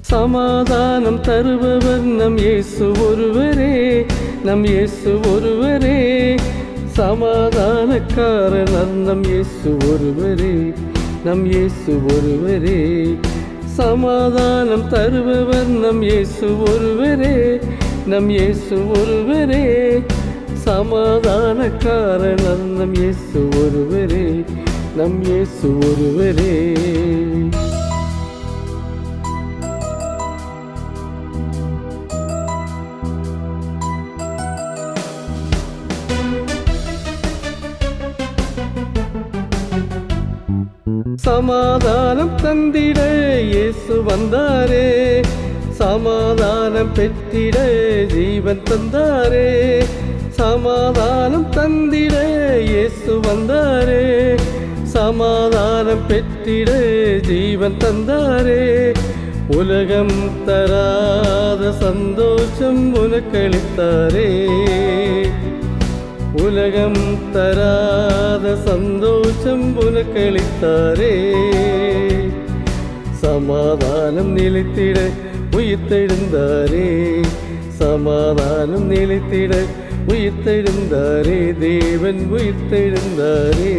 சமாதானம் தருபவர் நம் இயேசு ஒருவரே, நம் இயேசு ஒருவரே. சமாதானக்காரர் நம் இயேசு ஒருவரே, நம் இயேசு ஒருவரே. சமாதானம் தருபவர் நம் இயேசு ஒருவரே, நம் இயேசு ஒருவரே. சமாதானக்காரர் நம் இயேசு ஒருவரே, நம் இயேசு ஒருவரே. சமாதானம் தந்திட இயேசு வந்தாரே, சமாதானம் பெற்றிட ஜீவன் தந்தாரே. சமாதானம் தந்திட இயேசு வந்தாரே, சமாதானம் பெற்றிட ஜீவன் தந்தாரே. உலகம் தராத சந்தோஷம் உனக்களித்தாரே, உலகம் தராத சந்தோஷம் உனக்களித்தாரே. சமாதானம் நிலைத்திட உயிர்த்தெழுந்தாரே, சமாதானம் நிலைத்திட உயிர்த்தெழுந்தாரே. தேவன் உயிர்த்தெழுந்தாரே.